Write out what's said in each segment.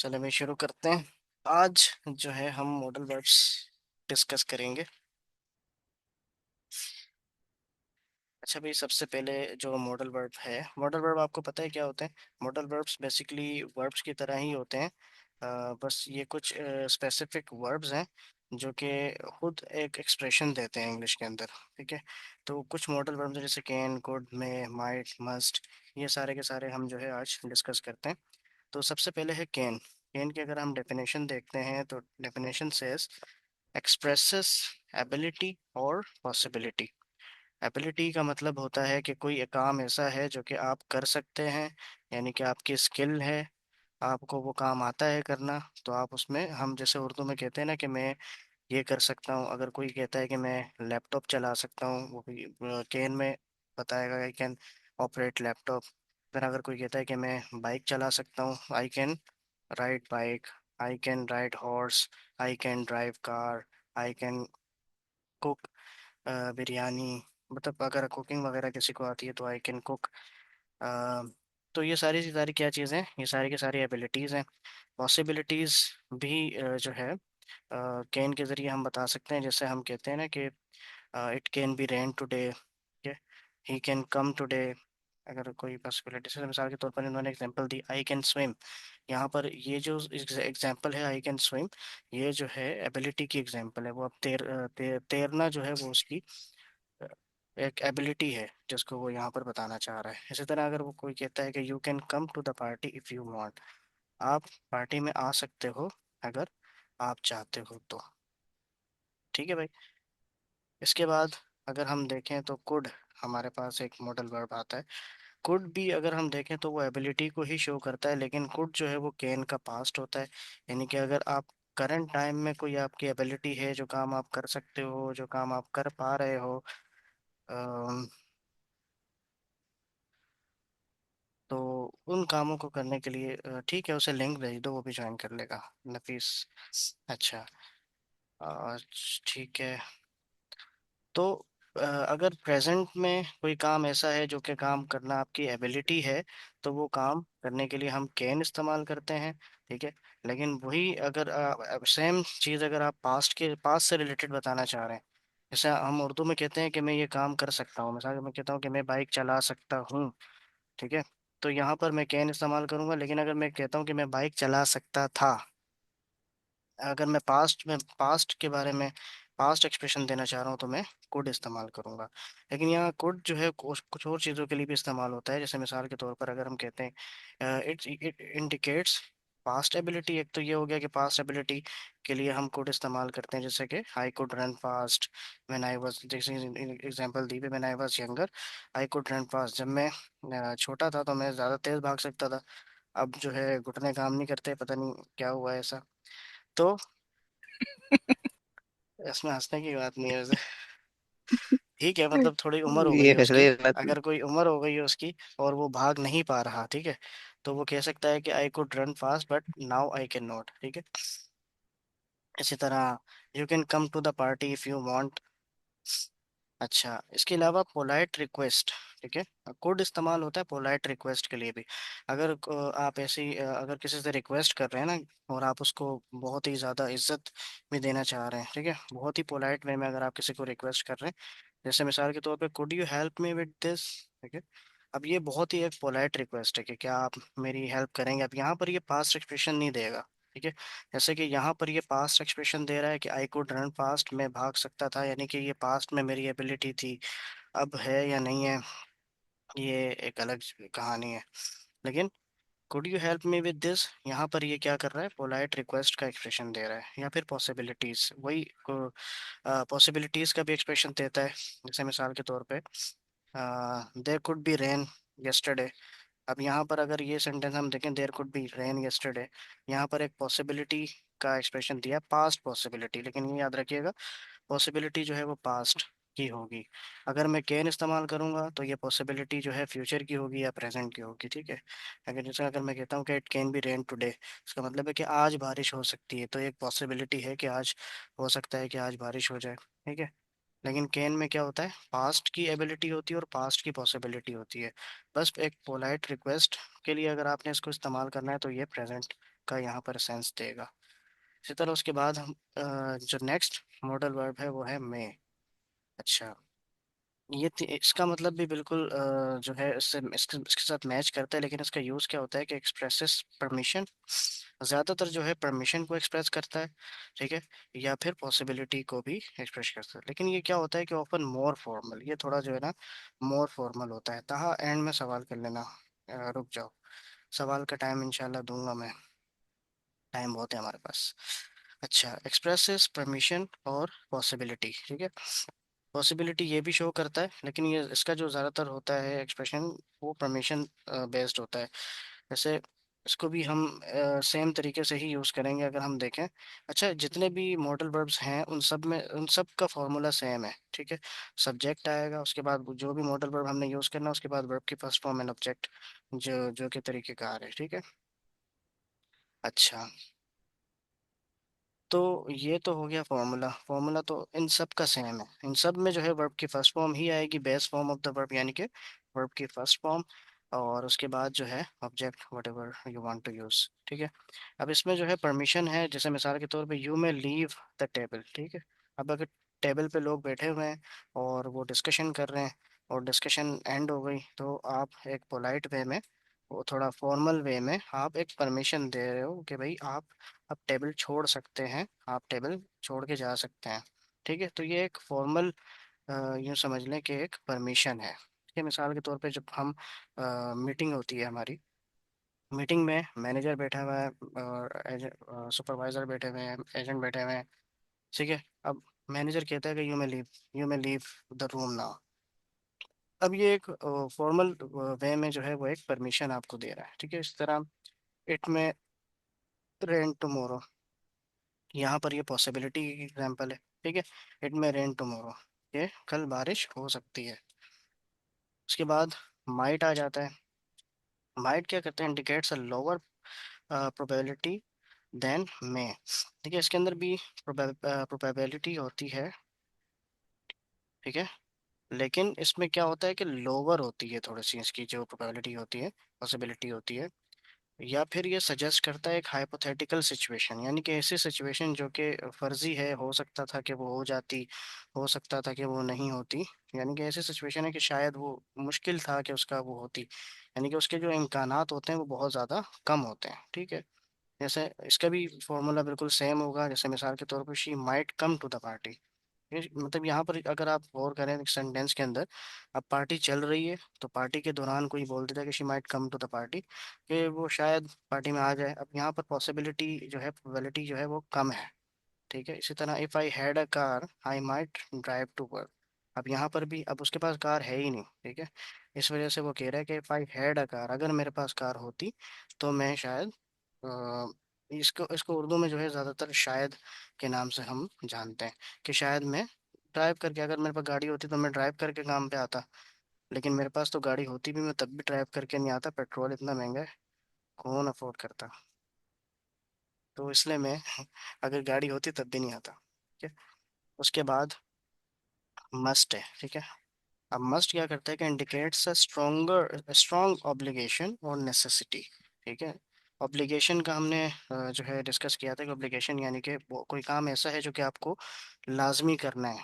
चलो मैं शुरू करते हैं। आज जो है हम मॉडल वर्ब्स डिस्कस करेंगे। अच्छा भाई, सबसे पहले जो मॉडल वर्ब है, मॉडल वर्ब आपको पता है क्या होते हैं? मॉडल वर्ब्स बेसिकली वर्ब्स की तरह ही होते हैं। बस ये कुछ स्पेसिफिक वर्ब्स हैं जो कि खुद एक एक्सप्रेशन देते हैं इंग्लिश के अंदर। ठीक है। तो कुछ मॉडल वर्ब्स जैसे can, could, may, might, must, ये सारे के सारे हम जो है आज डिस्कस करते हैं। तो सबसे पहले है कैन। कैन की अगर हम डेफिनेशन देखते हैं तो डेफिनेशन सेज एक्सप्रेसेस एबिलिटी और पॉसिबिलिटी। एबिलिटी का मतलब होता है कि कोई काम ऐसा है जो कि आप कर सकते हैं, यानी कि आपकी स्किल है, आपको वो काम आता है करना। तो आप उसमें, हम जैसे उर्दू में कहते हैं ना कि मैं ये कर सकता हूँ। अगर कोई कहता है कि मैं लैपटॉप चला सकता हूँ, वो भी कैन में बताएगा, आई कैन ऑपरेट लैपटॉप। फिर अगर कोई कहता है कि मैं बाइक चला सकता हूँ, I can ride bike, I can ride horse, I can drive car, I can cook biryani. मतलब अगर कुकिंग वगैरह किसी को आती है तो आई कैन कुक। तो ये सारी की सारी क्या चीज़ें हैं, ये सारी की सारी एबिलिटीज़ हैं। पॉसिबिलिटीज़ भी जो है कैन के ज़रिए हम बता सकते हैं। जैसे हम कहते हैं ना कि it can be rain today, he can come today. अगर कोई पॉसिबिलिटी से, मिसाल के तौर पर इन्होंने example the I can swim. यहाँ पर ये जो एग्जांपल है आई कैन स्विम, ये जो है एबिलिटी की एग्जांपल है। वो अब तैरना जो है वो उसकी अ, एक एबिलिटी है जिसको वो यहाँ पर बताना चाह रहा है। इसी तरह अगर वो कोई कहता है कि you can come to the party if you want, आप पार्टी में आ सकते हो अगर आप चाहते हो तो। ठीक है भाई। इसके बाद अगर हम देखें तो कुड, हमारे पास एक मॉडल वर्ब आता है। कुड भी अगर हम देखें तो वो एबिलिटी को ही शो करता है, लेकिन कुड जो है वो कैन का पास्ट होता है। यानी कि अगर आप करंट टाइम में कोई आपकी एबिलिटी है, जो काम आप कर सकते हो, जो काम आप कर पा रहे हो, अम, तो उन कामों को करने के लिए ठीक है, उसे लिंक भेज दो, वो भी ज्वाइन कर लेगा। नफीस। अच्छा। अ, ठीक है। तो अगर प्रेजेंट में कोई काम ऐसा है जो कि काम करना आपकी एबिलिटी है, तो वो काम करने के लिए हम कैन इस्तेमाल करते हैं। ठीक है। लेकिन वही अगर सेम चीज़ अगर आप पास्ट से रिलेटेड बताना चाह रहे हैं, जैसे हम उर्दू में कहते हैं कि मैं ये काम कर सकता हूँ, मिसाल मैं कहता हूँ कि मैं बाइक चला सकता हूँ। ठीक है। तो यहाँ पर मैं कैन इस्तेमाल करूंगा, लेकिन अगर मैं कहता हूँ कि मैं बाइक चला सकता था, अगर मैं पास्ट के बारे में पास्ट एक्सप्रेशन देना चाह रहा हूँ, तो मैं कुड इस्तेमाल करूंगा। लेकिन यहाँ कुड जो है कुछ और चीज़ों के लिए भी इस्तेमाल होता है। जैसे मिसाल के तौर पर अगर हम कहते हैं इट इंडिकेट्स पास्ट एबिलिटी। एक तो ये हो गया कि पास्ट एबिलिटी के लिए हम कुड इस्तेमाल करते हैं, जैसे कि I could run fast when I was, जैसे example the when I was younger, I could run fast. जब मैं छोटा था तो मैं ज़्यादा तेज़ भाग सकता था। अब जो है घुटने काम नहीं करते, पता नहीं क्या हुआ है ऐसा। तो इसमें हंसने की बात नहीं है वैसे। ठीक है, मतलब थोड़ी उम्र हो गई ये है उसकी। हंसने की बात नहीं। अगर कोई उम्र हो गई है उसकी और वो भाग नहीं पा रहा, ठीक है, तो वो कह सकता है कि I could run fast but now I can not. ठीक है। इसी तरह you can come to the party if you want. अच्छा, इसके अलावा पोलाइट रिक्वेस्ट। ठीक है। कोड इस्तेमाल होता है पोलाइट रिक्वेस्ट के लिए भी। अगर आप ऐसी अगर किसी से रिक्वेस्ट कर रहे हैं ना, और आप उसको बहुत ही ज़्यादा इज्जत भी देना चाह रहे हैं, ठीक है, बहुत ही पोलाइट वे में अगर आप किसी को रिक्वेस्ट कर रहे हैं, जैसे मिसाल के तौर पे could you help me with this. ठीक है। अब ये बहुत ही एक पोलाइट रिक्वेस्ट है कि क्या आप मेरी हेल्प करेंगे। अब यहाँ पर ये पास्ट एक्सप्रेशन नहीं देगा। ठीक है। जैसे कि यहाँ पर ये पास्ट एक्सप्रेशन दे रहा है कि आई कुड रन फास्ट, मैं भाग सकता था, यानी कि ये पास्ट में मेरी एबिलिटी थी। अब है या नहीं है, ये एक अलग कहानी है। लेकिन could you help me with this, यहाँ पर ये क्या कर रहा है, पोलाइट रिक्वेस्ट का एक्सप्रेशन दे रहा है। या फिर पॉसिबिलिटीज, वही पॉसिबिलिटीज का भी एक्सप्रेशन देता है। जैसे मिसाल के तौर पे there could be rain yesterday. अब यहाँ पर अगर ये सेंटेंस हम देखें, there could be rain yesterday, यहाँ पर एक पॉसिबिलिटी का एक्सप्रेशन दिया, पास्ट पॉसिबिलिटी। लेकिन ये याद रखिएगा, पॉसिबिलिटी जो है वो पास्ट की होगी। अगर मैं कैन इस्तेमाल करूंगा तो ये पॉसिबिलिटी जो है फ्यूचर की होगी या प्रेजेंट की होगी। ठीक है। अगर मैं कहता हूँ कि it can be rain today, इसका मतलब है कि आज बारिश हो सकती है, तो एक पॉसिबिलिटी है कि आज हो सकता है कि आज बारिश हो जाए। ठीक है। लेकिन कैन में क्या होता है, पास्ट की एबिलिटी होती है और पास्ट की पॉसिबिलिटी होती है। बस एक पोलाइट रिक्वेस्ट के लिए अगर आपने इसको इस्तेमाल करना है तो ये प्रेजेंट का यहाँ पर सेंस देगा। इसी तरह उसके बाद हम जो नेक्स्ट मॉडल वर्ब है वो है मे। अच्छा, इसका मतलब भी बिल्कुल जो है इसके साथ मैच करता है, लेकिन इसका यूज़ क्या होता है कि एक्सप्रेसेस परमिशन, ज़्यादातर जो है परमिशन को एक्सप्रेस करता है, ठीक है, या फिर पॉसिबिलिटी को भी एक्सप्रेस करता है। लेकिन ये क्या होता है कि ऑफन मोर फॉर्मल, ये थोड़ा जो है ना मोर फॉर्मल होता है। तहा एंड में सवाल कर लेना, रुक जाओ, सवाल का टाइम इंशाल्लाह दूंगा मैं, टाइम बहुत है हमारे पास। अच्छा, एक्सप्रेसेस परमिशन और पॉसिबिलिटी, ठीक है। पॉसिबिलिटी ये भी शो करता है, लेकिन ये इसका जो ज़्यादातर होता है एक्सप्रेशन वो परमिशन बेस्ड होता है। जैसे इसको भी हम सेम तरीके से ही यूज़ करेंगे अगर हम देखें। अच्छा, जितने भी मॉडल वर्ब्स हैं उन सब में उन सब का फॉर्मूला सेम है, ठीक है। सब्जेक्ट आएगा, उसके बाद जो भी मॉडल वर्ब हमने यूज़ करना है, उसके बाद वर्ब की फर्स्ट फॉर्म एंड ऑब्जेक्ट, जो जो के तरीक़ेकार है, ठीक है। अच्छा, तो ये तो हो गया फॉर्मूला। फॉर्मूला तो इन सब का सेम है, इन सब में जो है वर्ब की फर्स्ट फॉर्म ही आएगी, base form of the verb, यानी कि वर्ब की फर्स्ट फॉर्म, और उसके बाद जो है object whatever you want to use, ठीक है। अब इसमें जो है परमिशन है, जैसे मिसाल के तौर पे यू में लीव द टेबल, ठीक है। अब अगर टेबल पे लोग बैठे हुए हैं और वो डिस्कशन कर रहे हैं और डिस्कशन एंड हो गई, तो आप एक पोलाइट वे में, वो थोड़ा फॉर्मल वे में आप एक परमिशन दे रहे हो कि भाई आप टेबल छोड़ सकते हैं, आप टेबल छोड़ के जा सकते हैं, ठीक है। तो ये एक फॉर्मल, यूँ समझ लें कि एक परमिशन है। ये मिसाल के तौर पे जब हम मीटिंग होती है हमारी, मीटिंग में मैनेजर बैठा हुआ है और सुपरवाइजर बैठे हुए हैं, एजेंट बैठे हुए हैं, ठीक है। अब मैनेजर कहता है कि you may leave the room now. अब ये एक फॉर्मल वे में जो है वो एक परमिशन आपको दे रहा है, ठीक है। इस तरह इट में रेन टुमारो, यहाँ पर ये पॉसिबिलिटी की एग्जांपल है, ठीक है। इट में रेन टुमारो, ये कल बारिश हो सकती है। उसके बाद माइट आ जाता है। माइट क्या करते हैं, indicates a lower probability than may, ठीक है। इसके अंदर भी प्रोबेबिलिटी होती है, ठीक है, लेकिन इसमें क्या होता है कि लोअर होती है थोड़ी सी, इसकी जो प्रोबेबिलिटी होती है, पॉसिबिलिटी होती है। या फिर ये सजेस्ट करता है एक हाइपोथेटिकल सिचुएशन, यानी कि ऐसी सिचुएशन जो कि फर्जी है, हो सकता था कि वो हो जाती, हो सकता था कि वो नहीं होती, यानी कि ऐसी सिचुएशन है कि शायद वो मुश्किल था कि उसका वो होती, यानी कि उसके जो इम्कानात होते हैं वो बहुत ज़्यादा कम होते हैं, ठीक है। जैसे इसका भी फॉर्मूला बिल्कुल सेम होगा, जैसे मिसाल के तौर पर she might come to the party. मतलब यहाँ पर अगर आप गौर करें सेंटेंस के अंदर, अब पार्टी चल रही है तो पार्टी के दौरान कोई बोल देता है कि she might come to the party, कि वो शायद पार्टी में आ जाए। अब यहाँ पर पॉसिबिलिटी जो है, प्रोबेबिलिटी जो है वो कम है, ठीक है। इसी तरह if I had a car I might drive to work. अब यहाँ पर भी अब उसके पास कार है ही नहीं, ठीक है। इस वजह से वो कह रहा है कि if I had a car, अगर मेरे पास कार होती तो मैं शायद इसको इसको उर्दू में जो है ज़्यादातर शायद के नाम से हम जानते हैं, कि शायद मैं ड्राइव करके, अगर मेरे पास गाड़ी होती तो मैं ड्राइव करके काम पे आता, लेकिन मेरे पास तो गाड़ी होती भी, मैं तब भी ड्राइव करके नहीं आता, पेट्रोल इतना महंगा है, कौन अफोर्ड करता। तो इसलिए मैं अगर गाड़ी होती तब भी नहीं आता, ठीक है। उसके बाद मस्ट है, ठीक है। अब मस्ट क्या करता है कि इंडिकेट्स अ स्ट्रॉन्ग ऑब्लिगेशन और नेसेसिटी, ठीक है। ऑब्लिगेशन का हमने जो है डिस्कस किया था कि ऑब्लिगेशन यानी कि कोई काम ऐसा है जो कि आपको लाजमी करना है,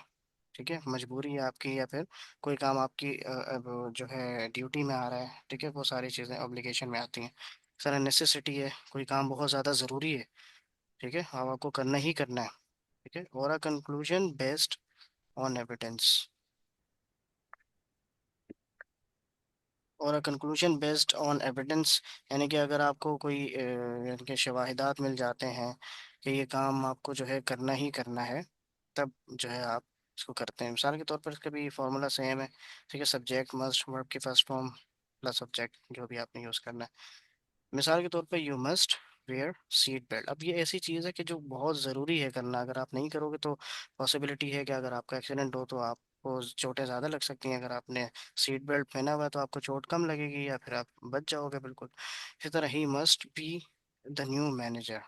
ठीक है, मजबूरी है आपकी, या फिर कोई काम आपकी अब जो है ड्यूटी में आ रहा है, ठीक है, वो सारी चीज़ें ऑब्लिगेशन में आती हैं। सर नेसेसिटी है, कोई काम बहुत ज़्यादा ज़रूरी है, ठीक है, अब आपको करना ही करना है, ठीक है। और a conclusion based on evidence, और a conclusion based on evidence, यानी कि अगर आपको कोई यानी कि शवाहिदात मिल जाते हैं कि ये काम आपको जो है करना ही करना है, तब जो है आप इसको करते हैं। मिसाल के तौर पर इसका भी फॉर्मूला सेम है, ठीक है। सब्जेक्ट मस्ट, वर्ब की फर्स्ट फॉर्म प्लस ऑब्जेक्ट जो भी आपने यूज़ करना है। मिसाल के तौर पे you must where seat belt. अब ये ऐसी चीज़ है कि जो बहुत ज़रूरी है करना, अगर आप नहीं करोगे तो पॉसिबिलिटी है कि अगर आपका एक्सीडेंट हो तो आपको चोटें ज़्यादा लग सकती हैं। अगर आपने सीट बेल्ट पहना हुआ है तो आपको चोट कम लगेगी या फिर आप बच जाओगे बिल्कुल। इसी तरह he must be the new manager,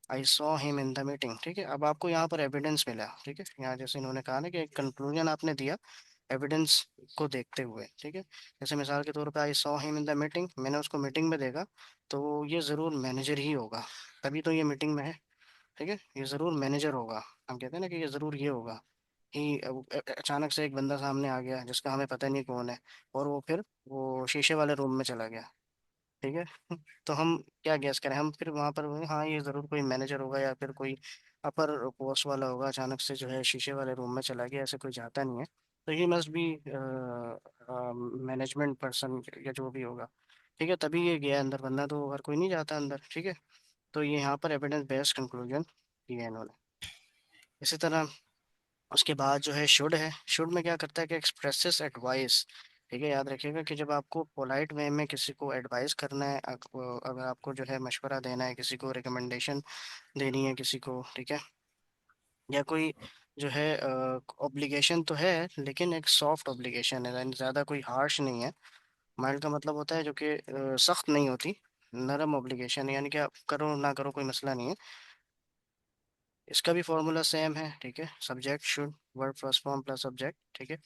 I saw him in the meeting, ठीक है। अब आपको यहाँ पर एविडेंस मिला, ठीक है। यहाँ जैसे इन्होंने कहा ना कि एक कंक्लूजन आपने दिया, एविडेंस को देखते हुए, ठीक है। जैसे मिसाल के तौर पे I saw him in the meeting, मैंने उसको मीटिंग में देखा, तो ये ज़रूर मैनेजर ही होगा, तभी तो ये मीटिंग में है, ठीक है। ये ज़रूर मैनेजर होगा। हम कहते हैं ना कि ये ज़रूर ये होगा ही। अचानक से एक बंदा सामने आ गया जिसका हमें पता नहीं कौन है, और वो फिर वो शीशे वाले रूम में चला गया, ठीक है। तो हम क्या गैस करें, हम फिर वहां पर हाँ ये जरूर कोई मैनेजर होगा या फिर कोई अपर पोस्ट वाला होगा, अचानक से जो है शीशे वाले रूम में चला गया, ऐसे कोई जाता नहीं है। तो he must be management person या जो भी होगा, ठीक है, तभी ये गया अंदर, वरना तो हर कोई नहीं जाता अंदर, ठीक है। तो ये यहाँ पर एविडेंस बेस्ड कंक्लूजन दिया है इन्होंने। इसी तरह उसके बाद जो है शुड है, शुड में क्या करता है कि एक्सप्रेसेस एडवाइस, ठीक है। याद रखिएगा कि जब आपको पोलाइट वे में किसी को एडवाइस करना है, अगर आपको जो है मशवरा देना है, किसी को रिकमेंडेशन देनी है किसी को, ठीक है, या कोई जो है ऑब्लिगेशन तो है लेकिन एक सॉफ्ट ऑब्लिगेशन है, यानी ज़्यादा कोई हार्श नहीं है। माइल्ड का मतलब होता है जो कि सख्त नहीं होती, नरम ऑब्लिगेशन, यानी कि आप करो ना करो कोई मसला नहीं है। इसका भी फॉर्मूला सेम है, ठीक है, subject should, verb first form plus subject, ठीक है।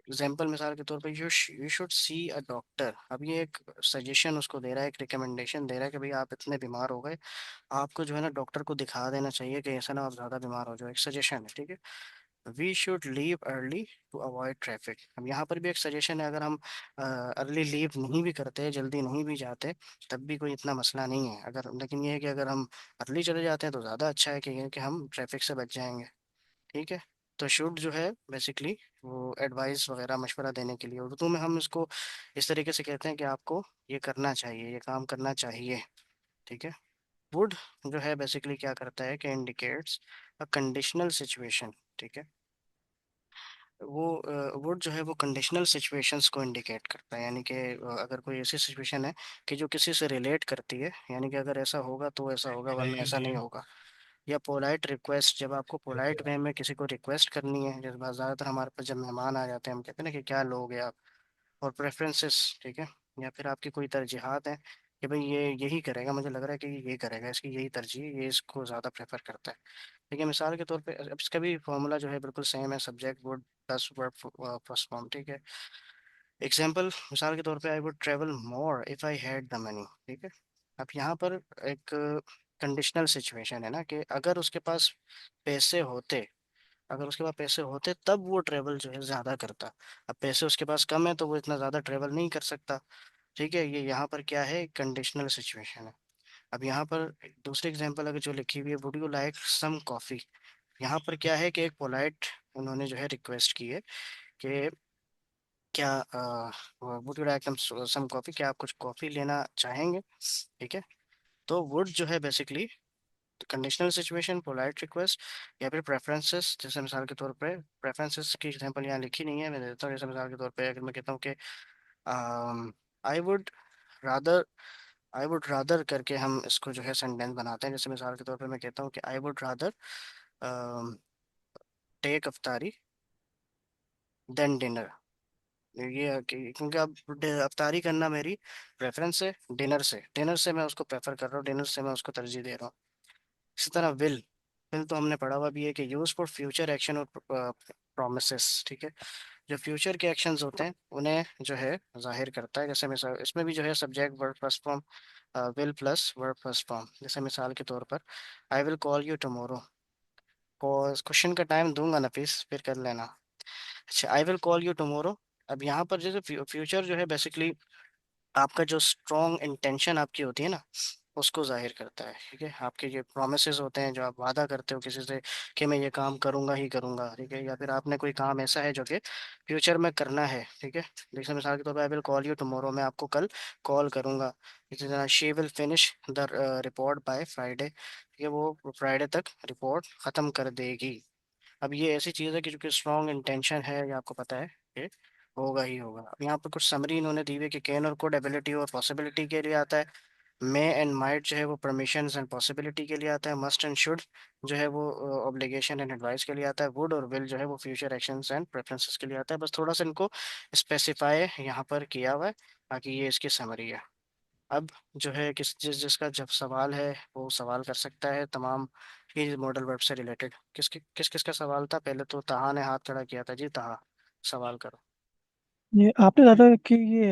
एग्जाम्पल मिसाल के तौर पे you should see a doctor, अब ये एक सजेशन उसको दे रहा है, एक रिकमेंडेशन दे रहा है कि भाई आप इतने बीमार हो गए, आपको जो है ना डॉक्टर को दिखा देना चाहिए कि ऐसा ना आप ज़्यादा बीमार हो जाओ, एक सजेशन है, ठीक है। We should leave early to avoid traffic, अब यहाँ पर भी एक सजेशन है, अगर हम अर्ली लीव नहीं भी करते, जल्दी नहीं भी जाते, तब भी कोई इतना मसला नहीं है, अगर लेकिन ये है कि अगर हम अर्ली चले जाते हैं तो ज़्यादा अच्छा है कि हम ट्रैफिक से बच जाएंगे, ठीक है। तो शुड जो है बेसिकली वो एडवाइस वगैरह मशवरा देने के लिए, उर्दू में हम इसको इस तरीके से कहते हैं कि आपको ये करना चाहिए, ये काम करना चाहिए, ठीक है। वुड जो है बेसिकली क्या करता है कि इंडिकेट्स अ कंडीशनल सिचुएशन, ठीक है। वो वुड जो है वो कंडीशनल सिचुएशंस को इंडिकेट करता है, यानी कि अगर कोई ऐसी सिचुएशन है कि जो किसी से रिलेट करती है, यानी कि अगर ऐसा होगा तो ऐसा होगा वरना ऐसा नहीं होगा। या पोलाइट रिक्वेस्ट, जब आपको पोलाइट वे में किसी को रिक्वेस्ट करनी है, जैसे ज़्यादातर हमारे पास जब मेहमान आ जाते हैं हम कहते हैं ना कि क्या लोगे आप, और प्रेफरेंसेस, ठीक है, या फिर आपकी कोई तरजीहात है कि भाई ये यही करेगा, मुझे लग रहा है कि ये करेगा, इसकी यही तरजीह है, ये इसको ज़्यादा प्रेफर करता है, ठीक है। मिसाल के तौर पे अब इसका भी फॉर्मूला जो है बिल्कुल सेम है, subject word plus verb first form, ठीक है। एग्जाम्पल मिसाल के तौर पे I would travel more if I had the money, ठीक है। अब यहाँ पर एक कंडीशनल सिचुएशन है ना कि अगर उसके पास पैसे होते, अगर उसके पास पैसे होते तब वो ट्रेवल जो है ज़्यादा करता, अब पैसे उसके पास कम है तो वो इतना ज़्यादा ट्रेवल नहीं कर सकता, ठीक है। ये यहाँ पर क्या है, कंडीशनल सिचुएशन है। अब यहाँ पर दूसरी एग्जांपल अगर जो लिखी हुई है, would you like some coffee, यहाँ पर क्या है कि एक पोलाइट उन्होंने जो है रिक्वेस्ट की है कि क्या would you like some coffee, क्या आप कुछ कॉफ़ी लेना चाहेंगे, ठीक है। तो वुड जो है basically conditional situation, polite request, या फिर प्रेफरेंसेस, जैसे मिसाल के तौर पे प्रेफरेंसेस की एग्जांपल यहाँ लिखी नहीं है, मैं देता हूँ। जैसे मिसाल के तौर पे अगर मैं कहता हूँ कि I would rather, I would rather करके हम इसको जो है सेंटेंस बनाते हैं, जैसे मिसाल के तौर पे मैं कहता हूँ कि I would rather take iftari than dinner, ये है क्योंकि अब अफ्तारी करना मेरी प्रेफरेंस है डिनर से मैं उसको प्रेफर कर रहा हूँ, डिनर से मैं उसको तरजीह दे रहा हूँ। इसी तरह विल, विल तो हमने पढ़ा हुआ भी है कि यूज फॉर फ्यूचर एक्शन और प्रोमिसेस, ठीक है। जो फ्यूचर के एक्शंस होते हैं उन्हें जो है जाहिर करता है, जैसे मिसाल इसमें भी जो है subject verb first form will plus verb first form, जैसे मिसाल के तौर पर I will call you tomorrow, question का टाइम दूंगा नफीस फिर कर लेना। अच्छा, I will call you tomorrow, अब यहाँ पर जैसे फ्यूचर जो है बेसिकली आपका जो स्ट्रॉन्ग इंटेंशन आपकी होती है ना, उसको जाहिर करता है, ठीक है। आपके ये प्रोमिसेस होते हैं जो आप वादा करते हो किसी से कि मैं ये काम करूंगा ही करूंगा, ठीक है, या फिर आपने कोई काम ऐसा है जो कि फ्यूचर में करना है, ठीक है। जैसे मिसाल के तौर पर I will call you tomorrow, मैं आपको कल कॉल करूंगा। इसी तरह she will finish the report by Friday, ठीक है, वो फ्राइडे तक रिपोर्ट ख़त्म कर देगी। अब ये ऐसी चीज़ है कि जो कि स्ट्रॉन्ग इंटेंशन है, ये आपको पता है कि होगा ही होगा। अब यहाँ पर कुछ समरी इन्होंने दी हुई है कि कैन और कोड एबिलिटी और पॉसिबिलिटी के लिए आता है, मे एंड माइट जो है वो परमिशंस एंड पॉसिबिलिटी के लिए आता है, मस्ट एंड शुड जो है वो ऑब्लिगेशन एंड एडवाइस के लिए आता है, वुड और विल जो है वो फ्यूचर एक्शंस एंड प्रेफरेंसेस के लिए आता है। बस थोड़ा सा इनको स्पेसिफाई यहाँ पर किया हुआ है, बाकी ये इसकी समरी है। अब जो है जिसका जब सवाल है वो सवाल कर सकता है तमाम ही मॉडल वर्ब से रिलेटेड। किस किस का सवाल था, पहले तो तहा ने हाथ खड़ा किया था, जी तहा। सवाल करो। ये आपने दादा कि ये